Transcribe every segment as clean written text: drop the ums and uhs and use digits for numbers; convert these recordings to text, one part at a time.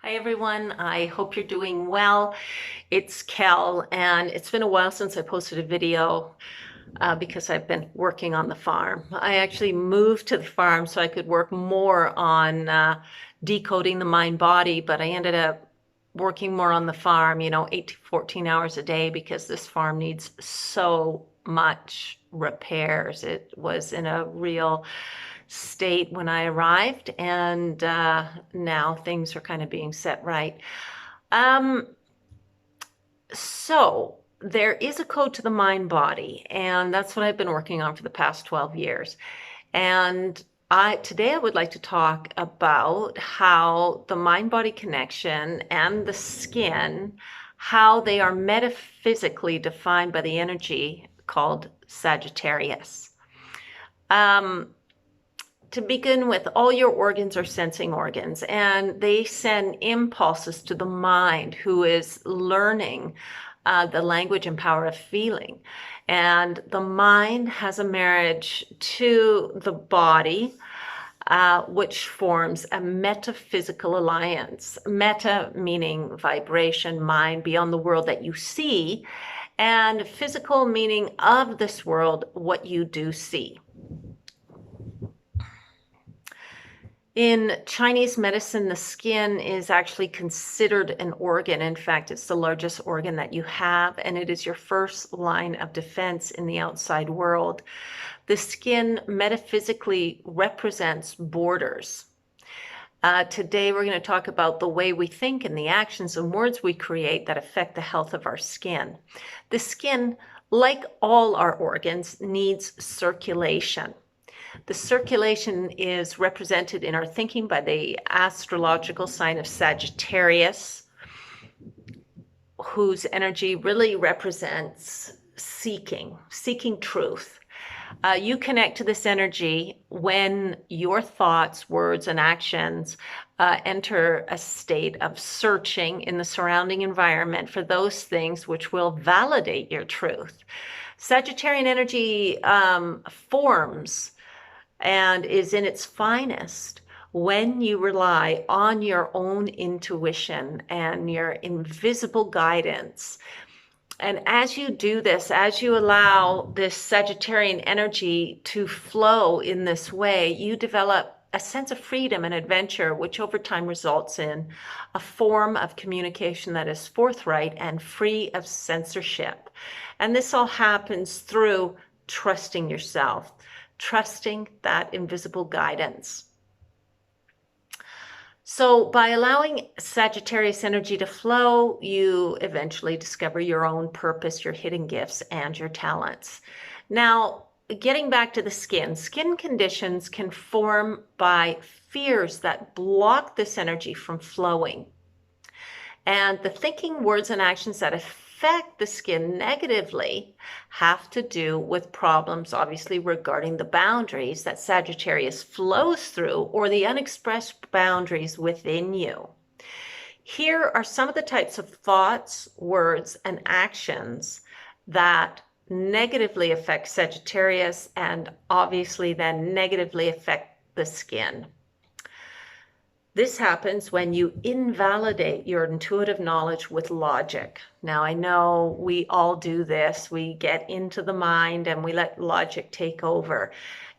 Hi everyone, I hope you're doing well. It's Kel, and it's been a while since I posted a video because I've been working on the farm. I actually moved to the farm so I could work more on decoding the mind body, but I ended up working more on the farm, 8 to 14 hours a day because this farm needs so much repairs. It was in a real state when I arrived, and now things are kind of being set right. Um, so there is a code to the mind body, and that's what I've been working on for the past 12 years. And today I would like to talk about how the mind body connection and the skin, how they are metaphysically defined by the energy called Sagittarius. To begin with, all your organs are sensing organs, and they send impulses to the mind, who is learning the language and power of feeling. And the mind has a marriage to the body, which forms a metaphysical alliance. Meta meaning vibration, mind, beyond the world that you see, and physical meaning of this world, what you do see. In Chinese medicine, the skin is actually considered an organ. In fact, it's the largest organ that you have, and it is your first line of defense in the outside world. The skin metaphysically represents borders. Today, we're going to talk about the way we think and the actions and words we create that affect the health of our skin. The skin, like all our organs, needs circulation. The circulation is represented in our thinking by the astrological sign of Sagittarius, whose energy really represents seeking truth. You connect to this energy when your thoughts, words, and actions enter a state of searching in the surrounding environment for those things which will validate your truth. Sagittarian energy forms and is in its finest when you rely on your own intuition and your invisible guidance. And as you do this, as you allow this Sagittarian energy to flow in this way, you develop a sense of freedom and adventure, which over time results in a form of communication that is forthright and free of censorship. And this all happens through trusting yourself, trusting that invisible guidance. So by allowing Sagittarius energy to flow, you eventually discover your own purpose, your hidden gifts, and your talents. Now, getting back to the skin conditions can form by fears that block this energy from flowing. And the thinking, words, and actions that affect the skin negatively have to do with problems, obviously, regarding the boundaries that Sagittarius flows through or the unexpressed boundaries within you. Here are some of the types of thoughts, words, and actions that negatively affect Sagittarius and obviously then negatively affect the skin. This happens when you invalidate your intuitive knowledge with logic. Now, I know we all do this. We get into the mind and we let logic take over.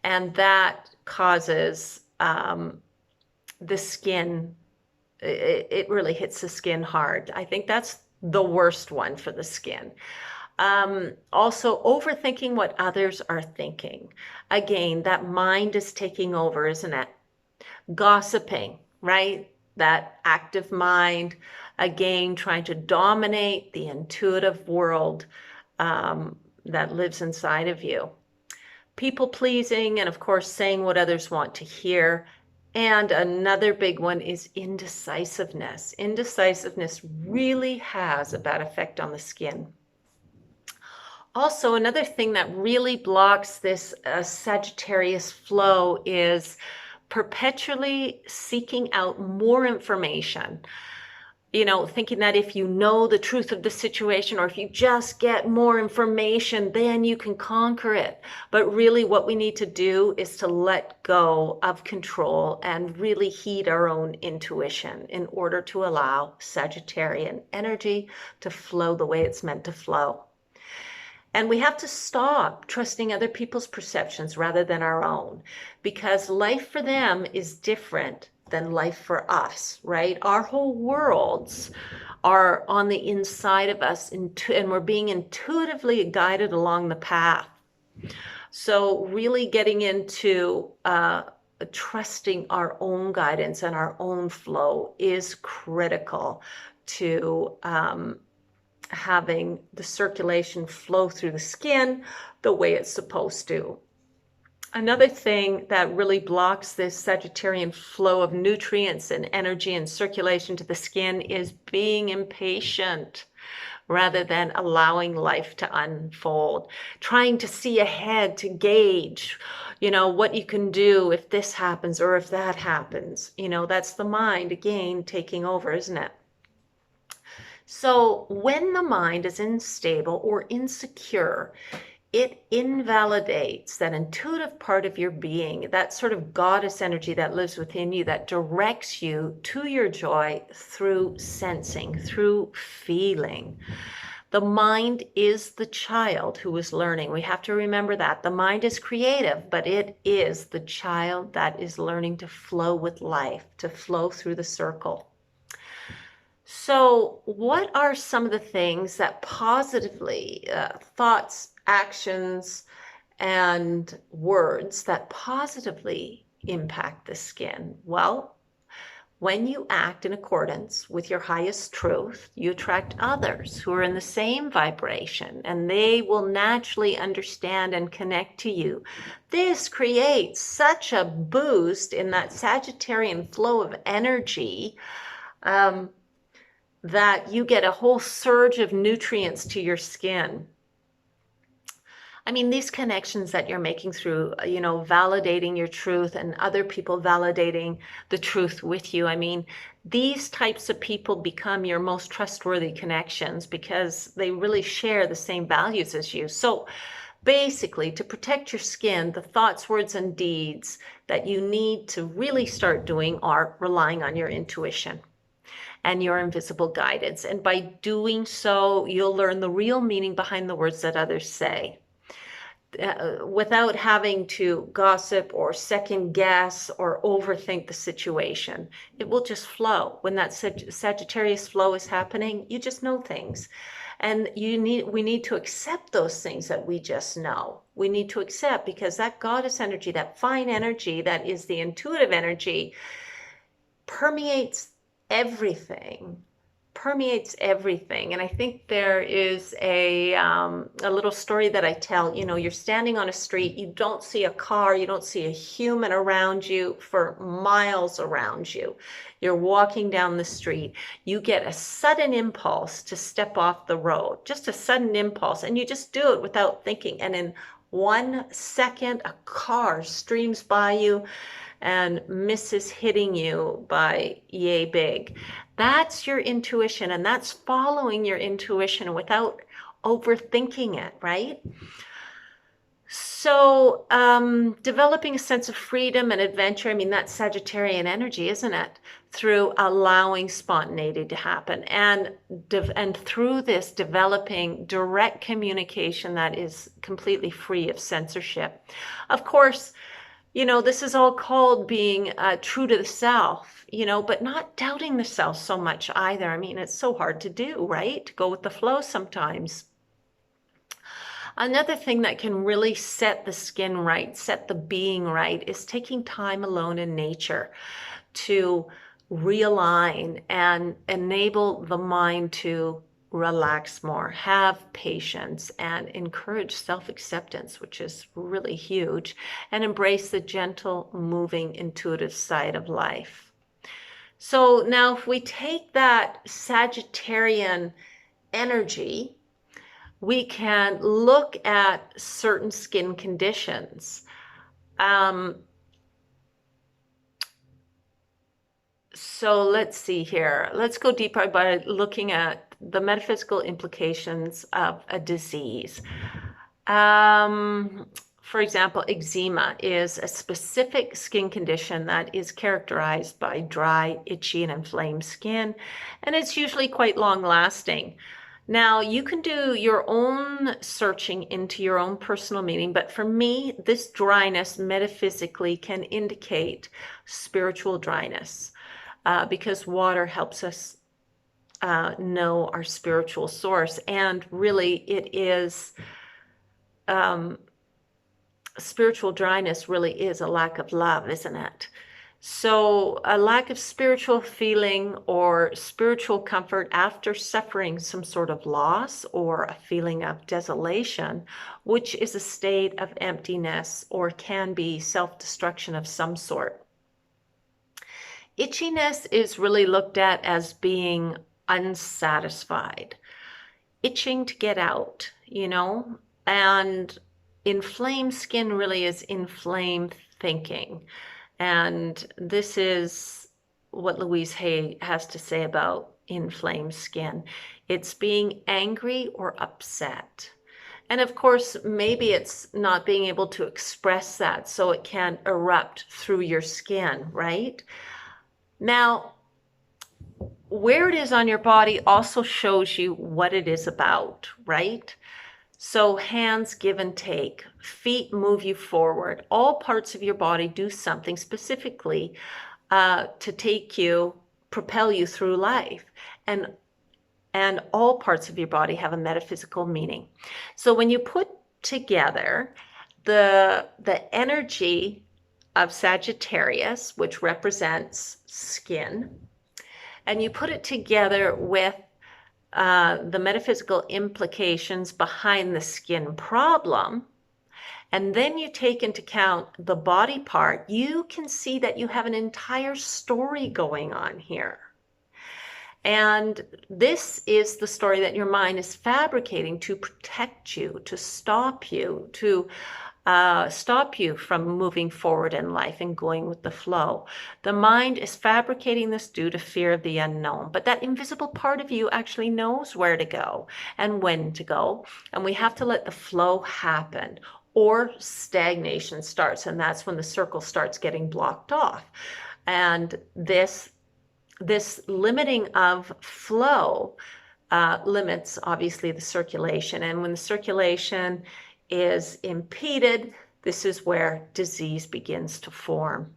And that causes the skin, it really hits the skin hard. I think that's the worst one for the skin. Also, overthinking what others are thinking. Again, that mind is taking over, isn't it? Gossiping. Right? That active mind, again, trying to dominate the intuitive world that lives inside of you. People pleasing, and of course, saying what others want to hear. And another big one is indecisiveness. Indecisiveness really has a bad effect on the skin. Also, another thing that really blocks this Sagittarius flow is perpetually seeking out more information. thinking that if you know the truth of the situation, or if you just get more information, then you can conquer it. But really what we need to do is to let go of control and really heed our own intuition in order to allow Sagittarian energy to flow the way it's meant to flow. And we have to stop trusting other people's perceptions rather than our own, because life for them is different than life for us, right? Our whole worlds are on the inside of us, and we're being intuitively guided along the path. So really getting into trusting our own guidance and our own flow is critical to having the circulation flow through the skin the way it's supposed to. Another thing that really blocks this Sagittarian flow of nutrients and energy and circulation to the skin is being impatient rather than allowing life to unfold, trying to see ahead to gauge, what you can do if this happens or if that happens. That's the mind again taking over, isn't it? So when the mind is unstable or insecure, it invalidates that intuitive part of your being, that sort of goddess energy that lives within you, that directs you to your joy through sensing, through feeling. The mind is the child who is learning. We have to remember that. The mind is creative, but it is the child that is learning to flow with life, to flow through the circle. So what are some of the things that positively, thoughts, actions, and words that positively impact the skin? Well, when you act in accordance with your highest truth, you attract others who are in the same vibration, and they will naturally understand and connect to you. This creates such a boost in that Sagittarian flow of energy, that you get a whole surge of nutrients to your skin. I mean, these connections that you're making through, validating your truth and other people validating the truth with you. I mean, these types of people become your most trustworthy connections because they really share the same values as you. So basically, to protect your skin, the thoughts, words, and deeds that you need to really start doing are relying on your intuition and your invisible guidance. And by doing so, you'll learn the real meaning behind the words that others say, without having to gossip or second guess or overthink the situation. It will just flow. When that Sagittarius flow is happening, you just know things. And we need to accept those things that we just know. We need to accept, because that goddess energy, that fine energy, that is the intuitive energy, permeates everything. And I think there is a little story that I tell. You're standing on a street, you don't see a car, you don't see a human around you for miles around you. You're walking down the street, you get a sudden impulse to step off the road, just a sudden impulse, and you just do it without thinking, and in 1 second a car streams by you and misses hitting you by yay big. That's your intuition, and that's following your intuition without overthinking it, right? So developing a sense of freedom and adventure, I mean, that's Sagittarian energy, isn't it? Through allowing spontaneity to happen, and through this developing direct communication that is completely free of censorship. Of course, this is all called being true to the self, but not doubting the self so much either. I mean, it's so hard to do, right? To go with the flow sometimes. Another thing that can really set the skin right, set the being right, is taking time alone in nature to realign and enable the mind to relax more, have patience, and encourage self-acceptance, which is really huge, and embrace the gentle, moving, intuitive side of life. So now if we take that Sagittarian energy, we can look at certain skin conditions. So let's see here. Let's go deeper by looking at the metaphysical implications of a disease. For example, eczema is a specific skin condition that is characterized by dry, itchy, and inflamed skin, and it's usually quite long lasting. Now, you can do your own searching into your own personal meaning, but for me, this dryness metaphysically can indicate spiritual dryness because water helps us know our spiritual source. And really, it is spiritual dryness really is a lack of love, isn't it? So a lack of spiritual feeling or spiritual comfort after suffering some sort of loss or a feeling of desolation, which is a state of emptiness or can be self-destruction of some sort. Itchiness is really looked at as being unsatisfied, itching to get out, you know, and inflamed skin really is inflamed thinking. And this is what Louise Hay has to say about inflamed skin. It's being angry or upset. And of course, maybe it's not being able to express that, so it can erupt through your skin, right? Now, where it is on your body also shows you what it is about, right? So hands give and take, feet move you forward. All parts of your body do something specifically to take you, propel you through life. And all parts of your body have a metaphysical meaning. So when you put together the energy of Sagittarius, which represents skin, and you put it together with the metaphysical implications behind the skin problem, and then you take into account the body part, you can see that you have an entire story going on here. And this is the story that your mind is fabricating to protect you, to stop you, stop you from moving forward in life and going with the flow. The mind is fabricating this due to fear of the unknown, but that invisible part of you actually knows where to go and when to go. And we have to let the flow happen, or stagnation starts, and that's when the circle starts getting blocked off. And this limiting of flow limits obviously the circulation, and when the circulation is impeded, this is where disease begins to form.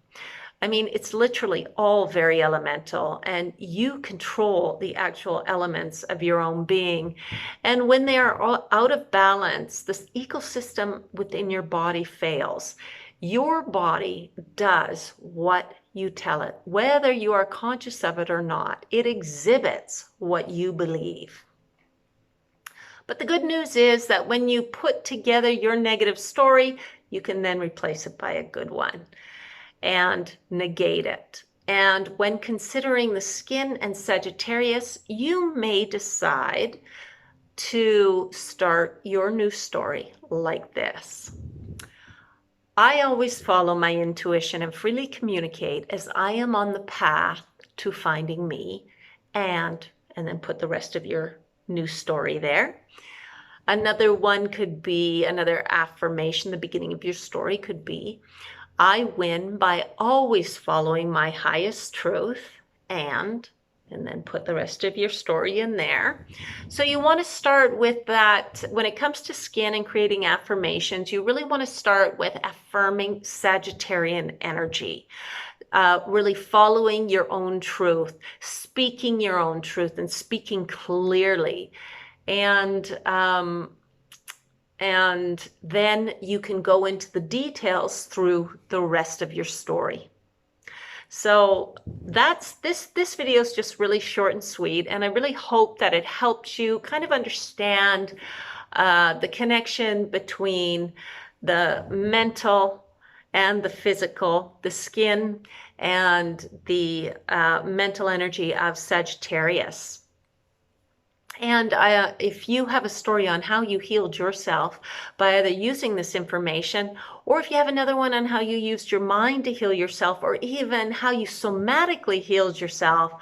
I mean, it's literally all very elemental, and you control the actual elements of your own being. And when they are all out of balance, this ecosystem within your body fails. Your body does what you tell it, whether you are conscious of it or not. It exhibits what you believe. But the good news is that when you put together your negative story, you can then replace it by a good one and negate it. And when considering the skin and Sagittarius, you may decide to start your new story like this. I always follow my intuition and freely communicate as I am on the path to finding me, and then put the rest of your new story there. Another one could be, another affirmation, the beginning of your story could be, I win by always following my highest truth, and then put the rest of your story in there. So you want to start with that. When it comes to skin and creating affirmations, you really want to start with affirming Sagittarian energy. Really following your own truth, speaking your own truth, and speaking clearly. And then you can go into the details through the rest of your story. So that's this video is just really short and sweet, and I really hope that it helped you kind of understand the connection between the mental and the physical, the skin and the mental energy of Sagittarius. And if you have a story on how you healed yourself by either using this information, or if you have another one on how you used your mind to heal yourself, or even how you somatically healed yourself,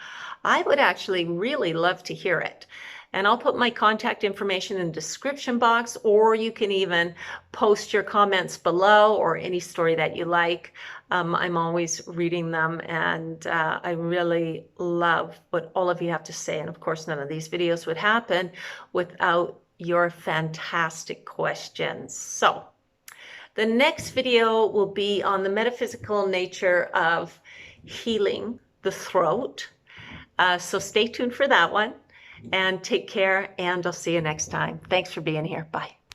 I would actually really love to hear it. And I'll put my contact information in the description box, or you can even post your comments below, or any story that you like. I'm always reading them, and I really love what all of you have to say. And of course, none of these videos would happen without your fantastic questions. So the next video will be on the metaphysical nature of healing the throat. So stay tuned for that one, and take care, and I'll see you next time. Thanks for being here. Bye.